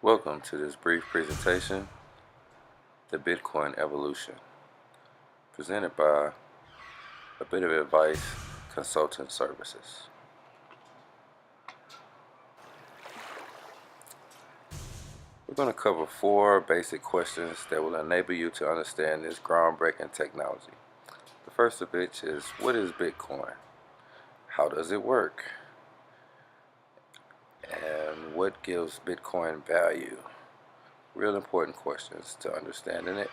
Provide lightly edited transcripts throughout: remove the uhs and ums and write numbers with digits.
Welcome to this brief presentation, The Bitcoin Evolution, presented by Abitofadvice Consulting Services. We're going to cover 4 basic questions that will enable you to understand this groundbreaking technology. The first of which is, what is Bitcoin? How does it work? And what gives Bitcoin value? Real important questions to understanding it.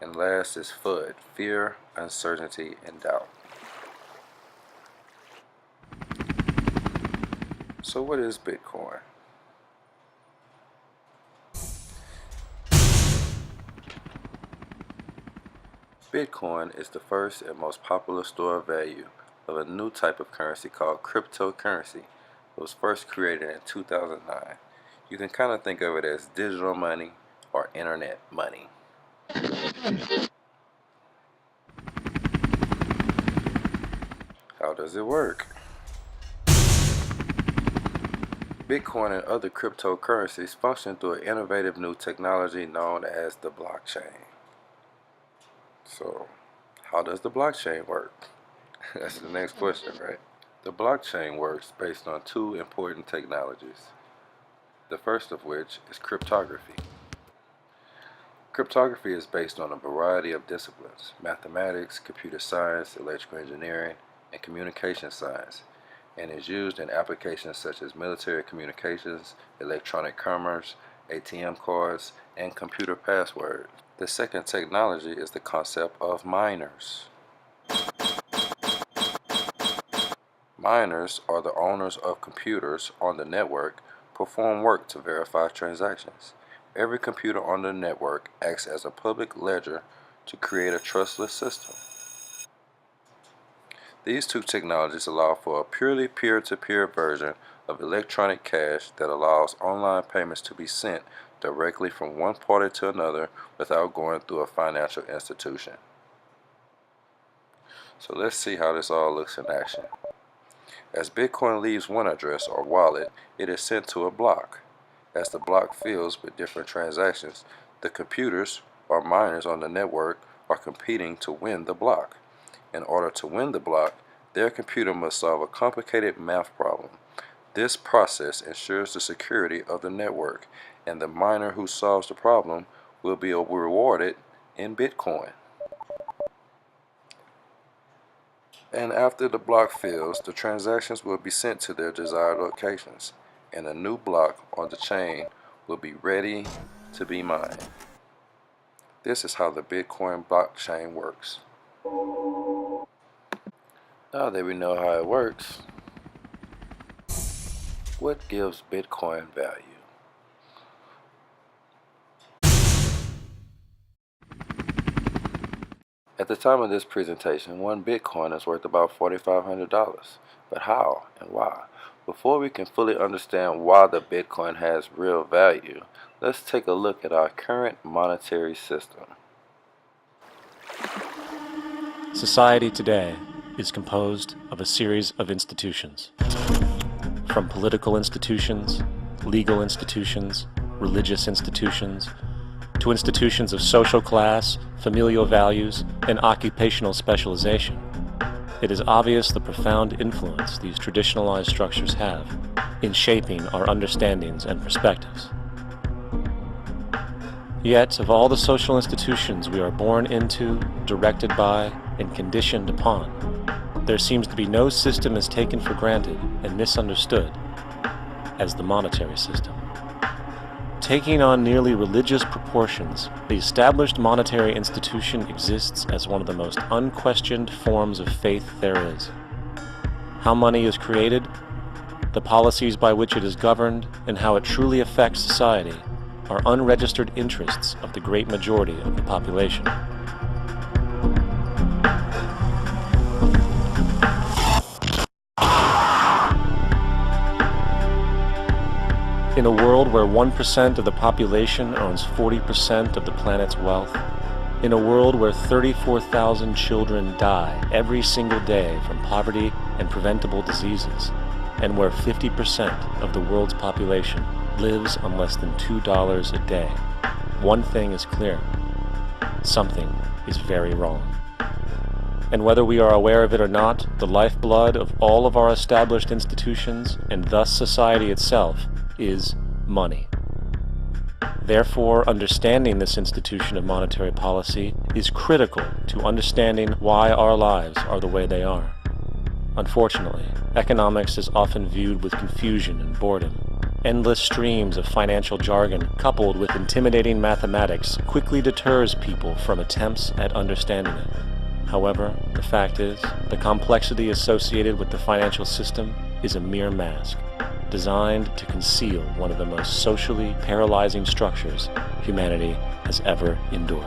And last is FUD, fear, uncertainty, and doubt. So what is Bitcoin? Bitcoin is the first and most popular store of value of a new type of currency called cryptocurrency. It was first created in 2009. You can kind of think of it as digital money or internet money. How does it work? Bitcoin and other cryptocurrencies function through an innovative new technology known as the blockchain. So, how does the blockchain work? That's the next question, right? The blockchain works based on 2 important technologies. The first of which is cryptography. Cryptography is based on a variety of disciplines: mathematics, computer science, electrical engineering, and communication science, and is used in applications such as military communications, electronic commerce, ATM cards, and computer passwords. The second technology is the concept of miners. Miners are the owners of computers on the network, perform work to verify transactions. Every computer on the network acts as a public ledger to create a trustless system. These 2 technologies allow for a purely peer-to-peer version of electronic cash that allows online payments to be sent directly from one party to another without going through a financial institution. So let's see how this all looks in action. As Bitcoin leaves one address or wallet, it is sent to a block. As the block fills with different transactions, the computers or miners on the network are competing to win the block. In order to win the block, their computer must solve a complicated math problem. This process ensures the security of the network, and the miner who solves the problem will be rewarded in Bitcoin. And after the block fills, the transactions will be sent to their desired locations, and a new block on the chain will be ready to be mined. This is how the Bitcoin blockchain works. Now that we know how it works, what gives Bitcoin value? At the time of this presentation, 1 Bitcoin is worth about $4,500. But how and why? Before we can fully understand why the Bitcoin has real value, let's take a look at our current monetary system. Society today is composed of a series of institutions. From political institutions, legal institutions, religious institutions, to institutions of social class, familial values, and occupational specialization. It is obvious the profound influence these traditionalized structures have in shaping our understandings and perspectives. Yet, of all the social institutions we are born into, directed by, and conditioned upon, there seems to be no system as taken for granted and misunderstood as the monetary system. Taking on nearly religious proportions, the established monetary institution exists as one of the most unquestioned forms of faith there is. How money is created, the policies by which it is governed, and how it truly affects society are unregistered interests of the great majority of the population. In a world where 1% of the population owns 40% of the planet's wealth, in a world where 34,000 children die every single day from poverty and preventable diseases, and where 50% of the world's population lives on less than $2 a day. One thing is clear: something is very wrong. And whether we are aware of it or not, the lifeblood of all of our established institutions, and thus society itself, is money. Therefore, understanding this institution of monetary policy is critical to understanding why our lives are the way they are. Unfortunately, economics is often viewed with confusion and boredom. Endless streams of financial jargon coupled with intimidating mathematics quickly deters people from attempts at understanding it. However, the fact is, the complexity associated with the financial system is a mere mask, designed to conceal one of the most socially paralyzing structures humanity has ever endured.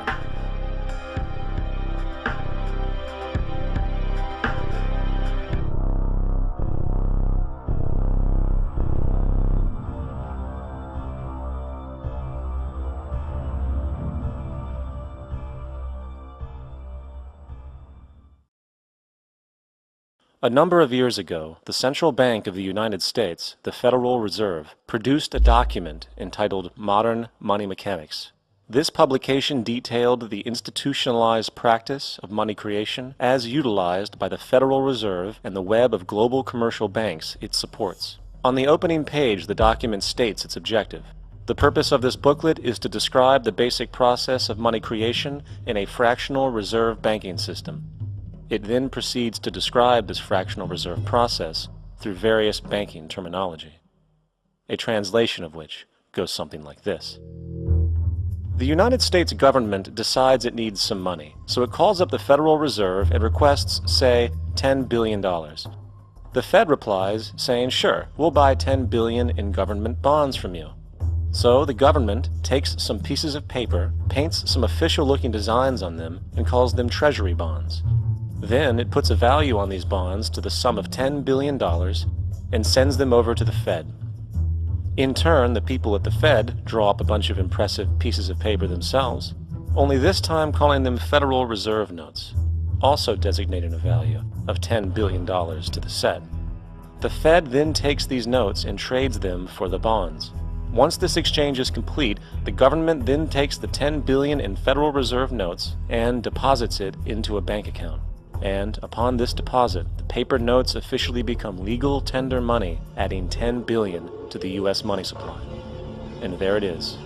A number of years ago, the Central Bank of the United States, the Federal Reserve, produced a document entitled Modern Money Mechanics. This publication detailed the institutionalized practice of money creation as utilized by the Federal Reserve and the web of global commercial banks it supports. On the opening page, the document states its objective. The purpose of this booklet is to describe the basic process of money creation in a fractional reserve banking system. It then proceeds to describe this fractional reserve process through various banking terminology, a translation of which goes something like this. The United States government decides it needs some money, so it calls up the Federal Reserve and requests, say, $10 billion. The Fed replies saying, sure, we'll buy $10 billion in government bonds from you. So the government takes some pieces of paper, paints some official-looking designs on them, and calls them treasury bonds. Then it puts a value on these bonds to the sum of $10 billion and sends them over to the Fed. In turn, the people at the Fed draw up a bunch of impressive pieces of paper themselves, only this time calling them Federal Reserve notes, also designating a value of $10 billion to the Fed. The Fed then takes these notes and trades them for the bonds. Once this exchange is complete, the government then takes the $10 billion in Federal Reserve notes and deposits it into a bank account. And upon this deposit, the paper notes officially become legal tender money, adding $10 billion to the U.S. money supply. And there it is.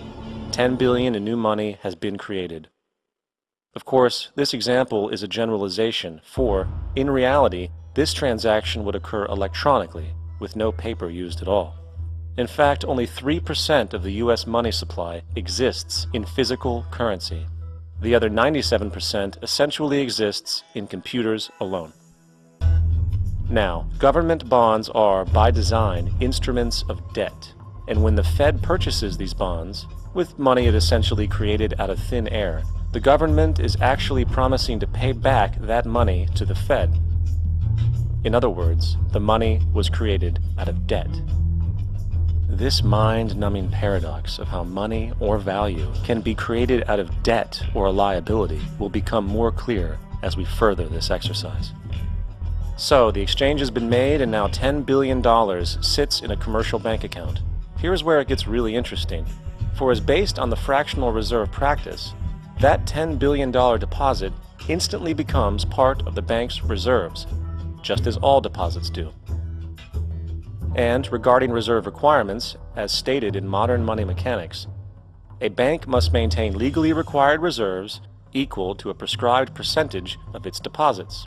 $10 billion in new money has been created. Of course, this example is a generalization, for, in reality, this transaction would occur electronically, with no paper used at all. In fact, only 3% of the U.S. money supply exists in physical currency. The other 97% essentially exists in computers alone. Now, government bonds are, by design, instruments of debt. And when the Fed purchases these bonds, with money it essentially created out of thin air, the government is actually promising to pay back that money to the Fed. In other words, the money was created out of debt. This mind-numbing paradox of how money or value can be created out of debt or a liability will become more clear as we further this exercise. So, the exchange has been made and now $10 billion sits in a commercial bank account. Here's where it gets really interesting. For as based on the fractional reserve practice, that $10 billion deposit instantly becomes part of the bank's reserves, just as all deposits do. And regarding reserve requirements, as stated in Modern Money Mechanics, a bank must maintain legally required reserves equal to a prescribed percentage of its deposits.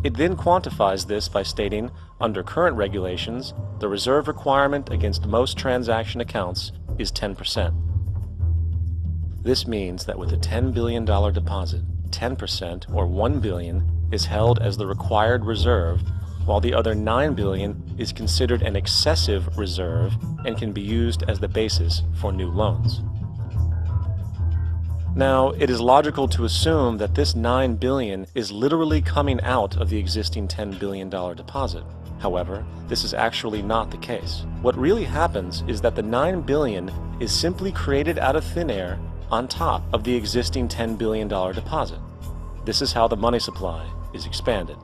It then quantifies this by stating, under current regulations, the reserve requirement against most transaction accounts is 10%. This means that with a $10 billion deposit, 10% or $1 billion is held as the required reserve, while the other $9 billion is considered an excessive reserve and can be used as the basis for new loans. Now, it is logical to assume that this $9 billion is literally coming out of the existing $10 billion deposit. However, this is actually not the case. What really happens is that the $9 billion is simply created out of thin air on top of the existing $10 billion deposit. This is how the money supply is expanded.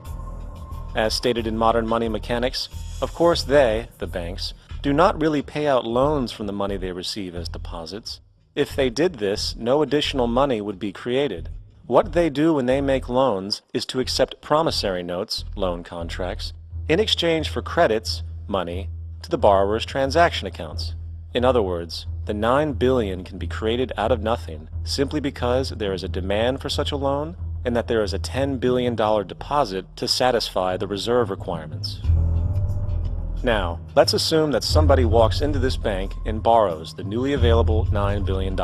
As stated in Modern Money Mechanics, of course they, the banks, do not really pay out loans from the money they receive as deposits. If they did this, no additional money would be created. What they do when they make loans is to accept promissory notes, loan contracts, in exchange for credits, money, to the borrower's transaction accounts. In other words, the $9 billion can be created out of nothing simply because there is a demand for such a loan and that there is a $10 billion deposit to satisfy the reserve requirements. Now, let's assume that somebody walks into this bank and borrows the newly available $9 billion.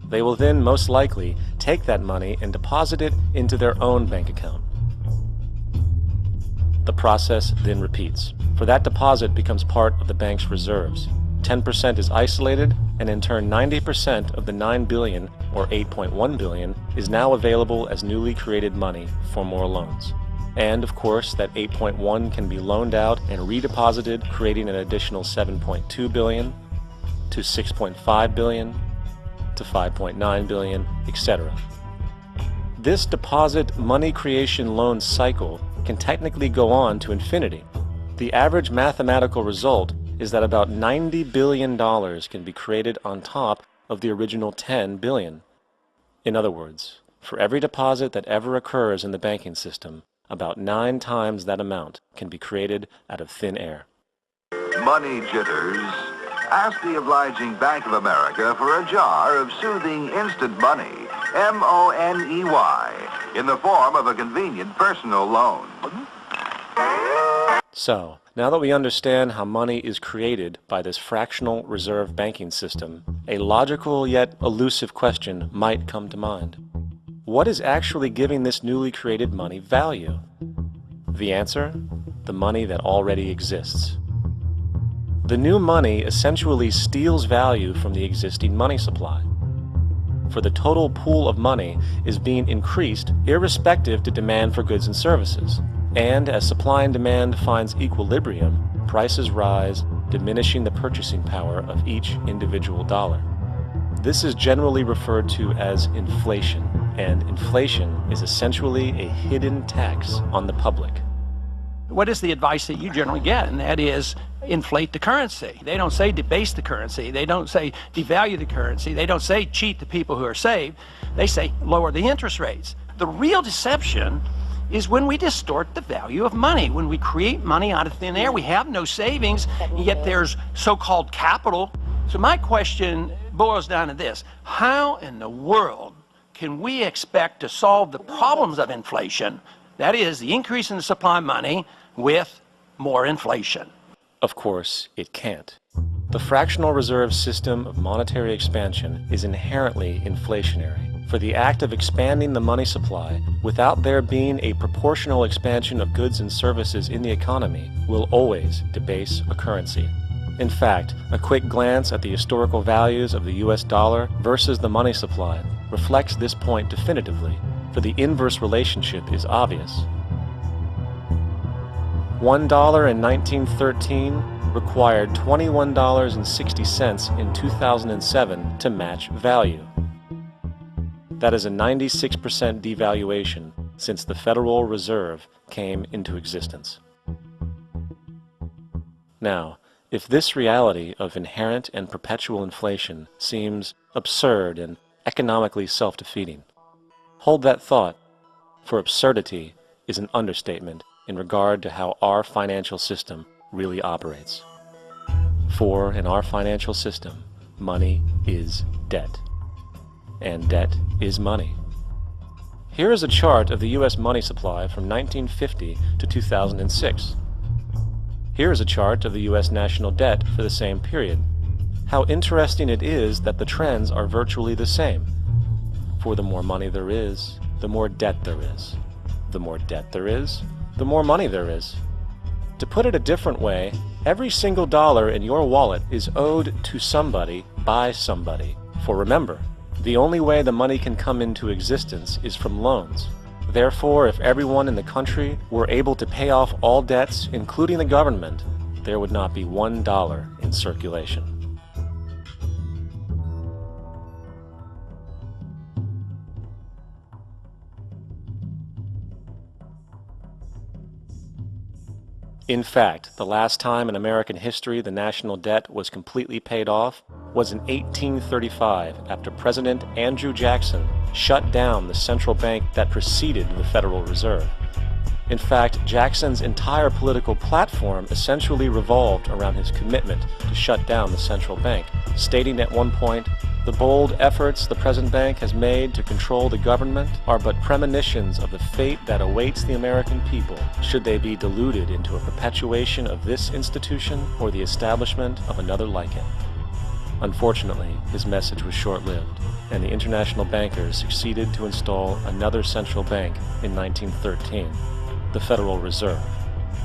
They will then most likely take that money and deposit it into their own bank account. The process then repeats, for that deposit becomes part of the bank's reserves. 10% is isolated, and in turn 90% of the $9 billion, or $8.1 billion, is now available as newly created money for more loans. And of course, that 8.1 can be loaned out and redeposited, creating an additional 7.2 billion to 6.5 billion to 5.9 billion, etc. This deposit money creation loan cycle can technically go on to infinity. The average mathematical result is that about $90 billion can be created on top of the original 10 billion. In other words, for every deposit that ever occurs in the banking system, about 9 times that amount can be created out of thin air. Money jitters? Ask the obliging Bank of America for a jar of soothing instant money, M-O-N-E-Y, in the form of a convenient personal loan. So, now that we understand how money is created by this fractional reserve banking system, a logical yet elusive question might come to mind. What is actually giving this newly created money value? The answer? The money that already exists. The new money essentially steals value from the existing money supply. For the total pool of money is being increased irrespective to demand for goods and services. And as supply and demand finds equilibrium, prices rise, diminishing the purchasing power of each individual dollar. This is generally referred to as inflation, and inflation is essentially a hidden tax on the public. What is the advice that you generally get? And that is inflate the currency. They don't say debase the currency. They don't say devalue the currency. They don't say cheat the people who are saved. They say lower the interest rates. The real deception is when we distort the value of money. When we create money out of thin air, we have no savings, yet there's so-called capital. So my question boils down to this: how in the world can we expect to solve the problems of inflation, that is, the increase in the supply of money, with more inflation? Of course, it can't. The fractional reserve system of monetary expansion is inherently inflationary. For the act of expanding the money supply without there being a proportional expansion of goods and services in the economy will always debase a currency. In fact, a quick glance at the historical values of the US dollar versus the money supply reflects this point definitively, for the inverse relationship is obvious. $1 in 1913 required $21.60 in 2007 to match value. That is a 96% devaluation since the Federal Reserve came into existence. Now, if this reality of inherent and perpetual inflation seems absurd and economically self-defeating, hold that thought, for absurdity is an understatement in regard to how our financial system really operates. For in our financial system, money is debt, and debt is money. Here is a chart of the U.S. money supply from 1950 to 2006. Here is a chart of the U.S. national debt for the same period. How interesting it is that the trends are virtually the same. For the more money there is, the more debt there is. The more debt there is, the more money there is. To put it a different way, every single dollar in your wallet is owed to somebody by somebody. For remember, the only way the money can come into existence is from loans. Therefore, if everyone in the country were able to pay off all debts, including the government, there would not be $1 in circulation. In fact, the last time in American history the national debt was completely paid off was in 1835 after President Andrew Jackson shut down the central bank that preceded the Federal Reserve. In fact, Jackson's entire political platform essentially revolved around his commitment to shut down the central bank, stating at one point, "The bold efforts the present bank has made to control the government are but premonitions of the fate that awaits the American people should they be deluded into a perpetuation of this institution or the establishment of another like it." Unfortunately, his message was short-lived, and the international bankers succeeded to install another central bank in 1913, the Federal Reserve.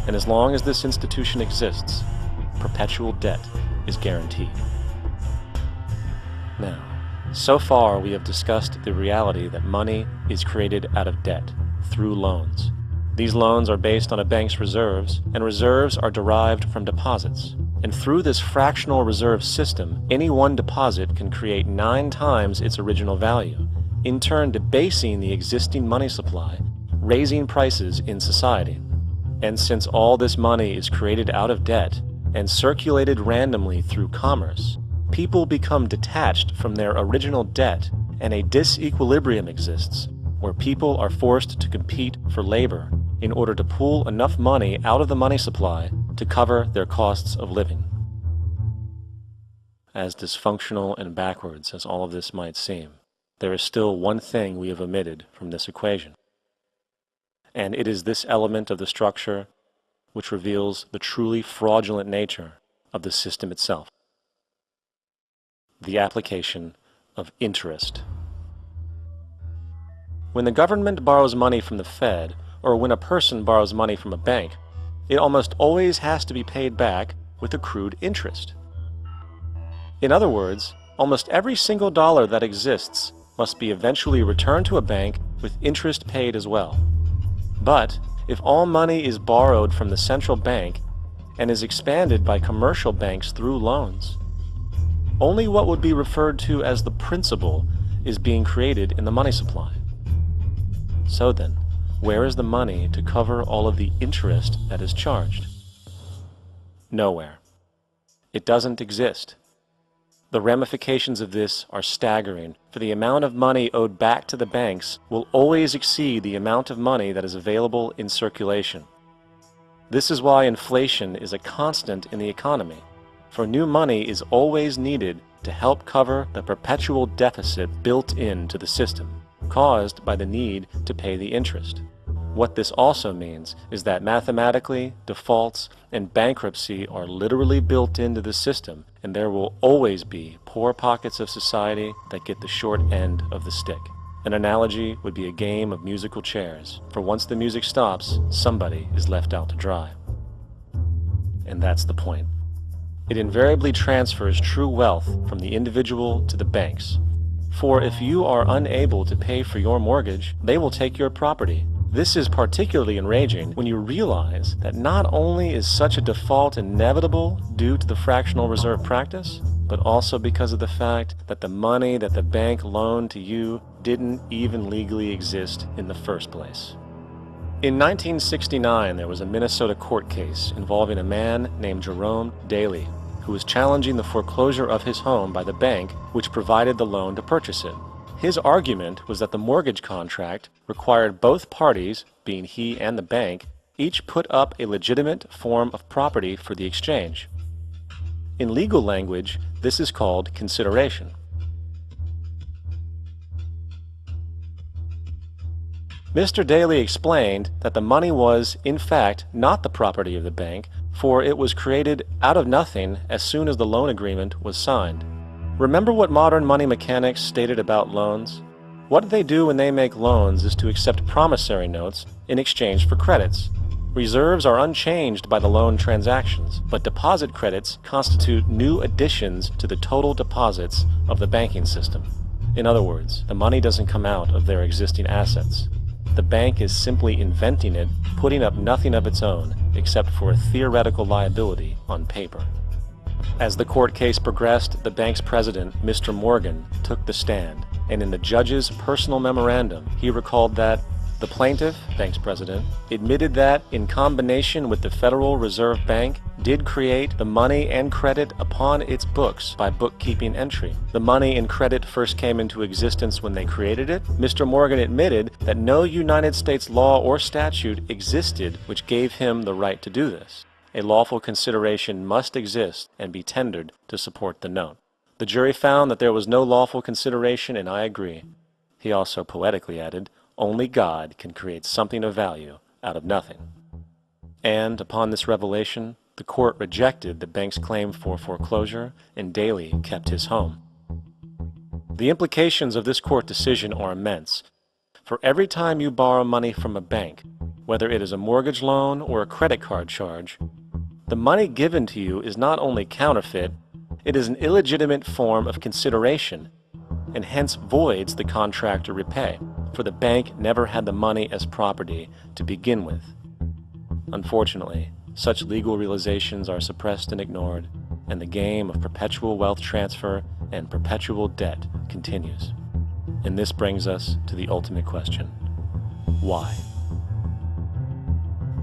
And as long as this institution exists, perpetual debt is guaranteed. Now, so far we have discussed the reality that money is created out of debt, through loans. These loans are based on a bank's reserves, and reserves are derived from deposits. And through this fractional reserve system, any one deposit can create 9 times its original value, in turn debasing the existing money supply, raising prices in society. And since all this money is created out of debt and circulated randomly through commerce, people become detached from their original debt, and a disequilibrium exists where people are forced to compete for labor in order to pull enough money out of the money supply to cover their costs of living. As dysfunctional and backwards as all of this might seem, there is still one thing we have omitted from this equation. And it is this element of the structure which reveals the truly fraudulent nature of the system itself: the application of interest. When the government borrows money from the Fed, or when a person borrows money from a bank, it almost always has to be paid back with accrued interest. In other words, almost every single dollar that exists must be eventually returned to a bank with interest paid as well. But if all money is borrowed from the central bank and is expanded by commercial banks through loans, only what would be referred to as the principal is being created in the money supply. So then, where is the money to cover all of the interest that is charged? Nowhere. It doesn't exist. The ramifications of this are staggering, for the amount of money owed back to the banks will always exceed the amount of money that is available in circulation. This is why inflation is a constant in the economy, for new money is always needed to help cover the perpetual deficit built into the system, caused by the need to pay the interest. What this also means is that mathematically, defaults and bankruptcy are literally built into the system, and there will always be poor pockets of society that get the short end of the stick. An analogy would be a game of musical chairs, for once the music stops, somebody is left out to dry. And that's the point. It invariably transfers true wealth from the individual to the banks. For if you are unable to pay for your mortgage, they will take your property. This is particularly enraging when you realize that not only is such a default inevitable due to the fractional reserve practice, but also because of the fact that the money that the bank loaned to you didn't even legally exist in the first place. In 1969, there was a Minnesota court case involving a man named Jerome Daly, who was challenging the foreclosure of his home by the bank which provided the loan to purchase it. His argument was that the mortgage contract required both parties, being he and the bank, each put up a legitimate form of property for the exchange. In legal language, this is called consideration. Mr. Daly explained that the money was, in fact, not the property of the bank, for it was created out of nothing as soon as the loan agreement was signed. Remember what modern money mechanics stated about loans? What they do when they make loans is to accept promissory notes in exchange for credits. Reserves are unchanged by the loan transactions, but deposit credits constitute new additions to the total deposits of the banking system. In other words, the money doesn't come out of their existing assets. The bank is simply inventing it, putting up nothing of its own except for a theoretical liability on paper. As the court case progressed, the bank's president, Mr. Morgan, took the stand, and in the judge's personal memorandum, he recalled that The plaintiff, thanks President, admitted that, in combination with the Federal Reserve Bank, did create the money and credit upon its books by bookkeeping entry. The money and credit first came into existence when they created it. Mr. Morgan admitted that no United States law or statute existed which gave him the right to do this. A lawful consideration must exist and be tendered to support the note. The jury found that there was no lawful consideration, and I agree. He also poetically added, "Only God can create something of value out of nothing." And upon this revelation, the court rejected the bank's claim for foreclosure, and Daley kept his home. The implications of this court decision are immense. For every time you borrow money from a bank, whether it is a mortgage loan or a credit card charge, the money given to you is not only counterfeit, it is an illegitimate form of consideration, and hence voids the contract to repay, for the bank never had the money as property to begin with. Unfortunately, such legal realizations are suppressed and ignored, and the game of perpetual wealth transfer and perpetual debt continues. And this brings us to the ultimate question: why?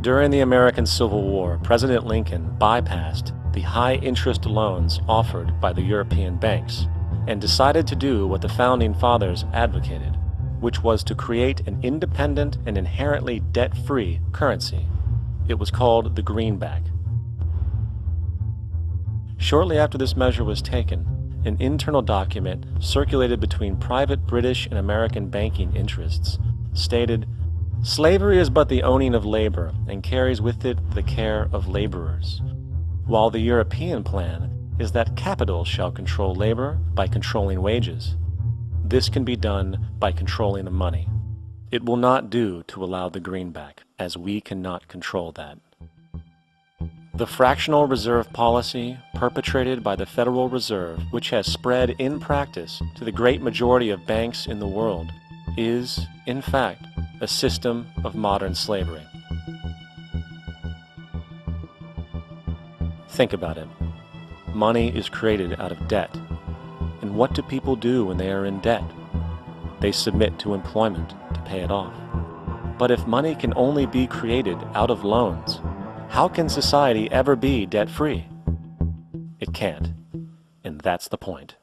During the American Civil War, President Lincoln bypassed the high-interest loans offered by the European banks and decided to do what the Founding Fathers advocated, which was to create an independent and inherently debt-free currency. It was called the greenback. Shortly after this measure was taken, an internal document circulated between private British and American banking interests stated, "Slavery is but the owning of labor and carries with it the care of laborers, while the European plan is that capital shall control labor by controlling wages. This can be done by controlling the money. It will not do to allow the greenback, as we cannot control that." The fractional reserve policy perpetrated by the Federal Reserve, which has spread in practice to the great majority of banks in the world, is, in fact, a system of modern slavery. Think about it. Money is created out of debt. And what do people do when they are in debt? They submit to employment to pay it off. But if money can only be created out of loans, how can society ever be debt-free? It can't. And that's the point.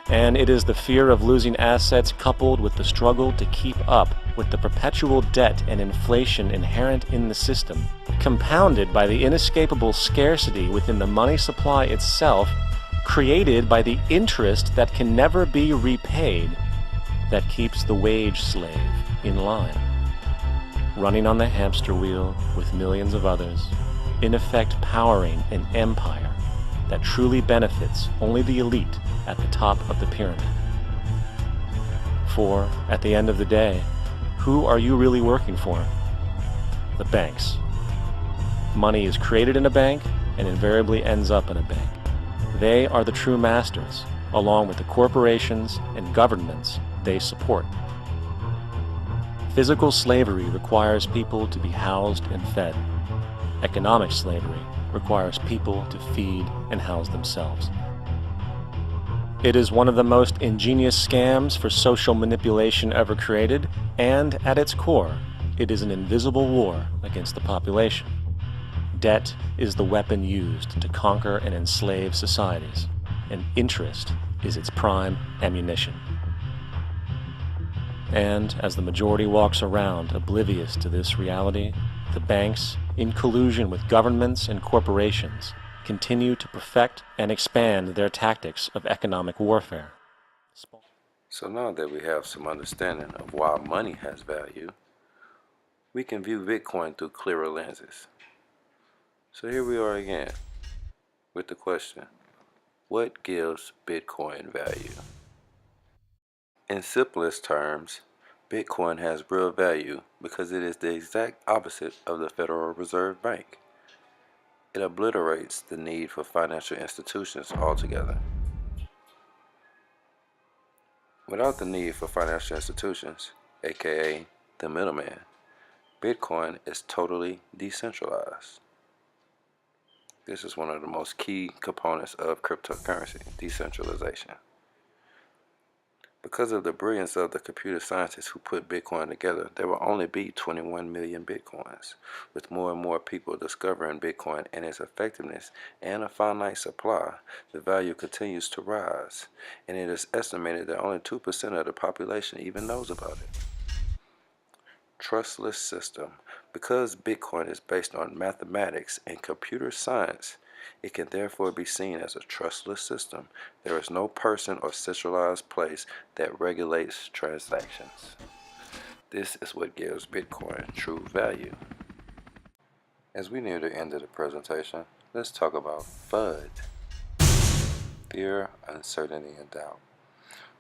And it is the fear of losing assets coupled with the struggle to keep up with the perpetual debt and inflation inherent in the system, compounded by the inescapable scarcity within the money supply itself, created by the interest that can never be repaid, that keeps the wage slave in line, running on the hamster wheel with millions of others, in effect powering an empire that truly benefits only the elite at the top of the pyramid. For, at the end of the day, who are you really working for? The banks. Money is created in a bank and invariably ends up in a bank. They are the true masters, along with the corporations and governments they support. Physical slavery requires people to be housed and fed. Economic slavery requires people to feed and house themselves. It is one of the most ingenious scams for social manipulation ever created, and at its core, it is an invisible war against the population. Debt is the weapon used to conquer and enslave societies, and interest is its prime ammunition. And as the majority walks around oblivious to this reality, the banks, in collusion with governments and corporations, continue to perfect and expand their tactics of economic warfare. So now that we have some understanding of why money has value, we can view Bitcoin through clearer lenses. So here we are again with the question, what gives Bitcoin value? In simplest terms, Bitcoin has real value because it is the exact opposite of the Federal Reserve Bank. It obliterates the need for financial institutions altogether. Without the need for financial institutions, aka the middleman, Bitcoin is totally decentralized. This is one of the most key components of cryptocurrency, decentralization. Because of the brilliance of the computer scientists who put Bitcoin together, there will only be 21 million Bitcoins. With more and more people discovering Bitcoin and its effectiveness and a finite supply, the value continues to rise, and it is estimated that only 2% of the population even knows about it. Trustless system. Because Bitcoin is based on mathematics and computer science, it can therefore be seen as a trustless system. There is no person or centralized place that regulates transactions. This is what gives Bitcoin true value. As we near the end of the presentation, let's talk about FUD. Fear, uncertainty, and doubt.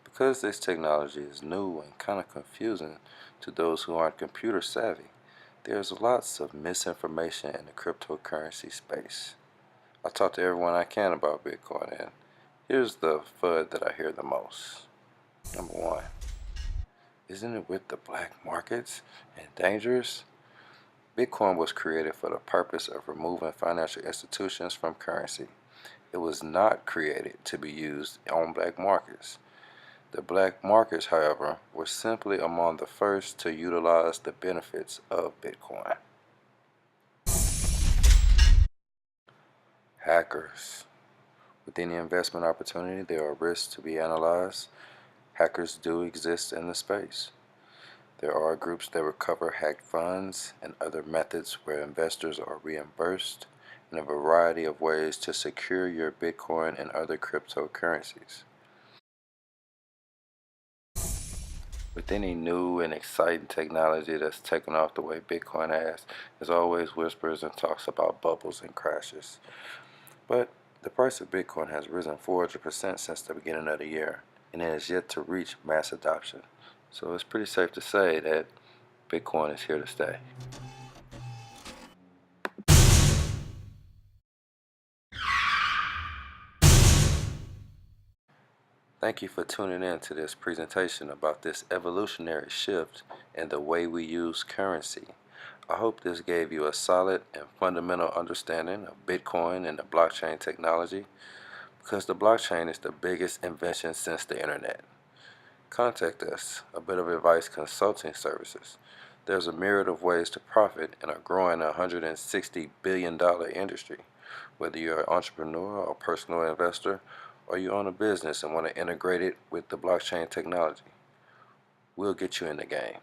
Because this technology is new and kind of confusing to those who aren't computer savvy, there's lots of misinformation in the cryptocurrency space. I talk to everyone I can about Bitcoin, and here's the FUD that I hear the most. Number one, isn't it with the black markets and dangerous? Bitcoin was created for the purpose of removing financial institutions from currency. It was not created to be used on black markets. The black markets, however, were simply among the first to utilize the benefits of Bitcoin. Hackers. With any investment opportunity, there are risks to be analyzed. Hackers do exist in the space. There are groups that recover hacked funds and other methods where investors are reimbursed in a variety of ways to secure your Bitcoin and other cryptocurrencies. With any new and exciting technology that's taken off the way Bitcoin has, there's always whispers and talks about bubbles and crashes. But the price of Bitcoin has risen 400% since the beginning of the year, and it has yet to reach mass adoption. So it's pretty safe to say that Bitcoin is here to stay. Thank you for tuning in to this presentation about this evolutionary shift in the way we use currency. I hope this gave you a solid and fundamental understanding of Bitcoin and the blockchain technology, because the blockchain is the biggest invention since the internet. Contact us, Abitofadvice Consulting Services. There's a myriad of ways to profit in a growing $160 billion industry. Whether you're an entrepreneur or personal investor, or you own a business and want to integrate it with the blockchain technology, we'll get you in the game.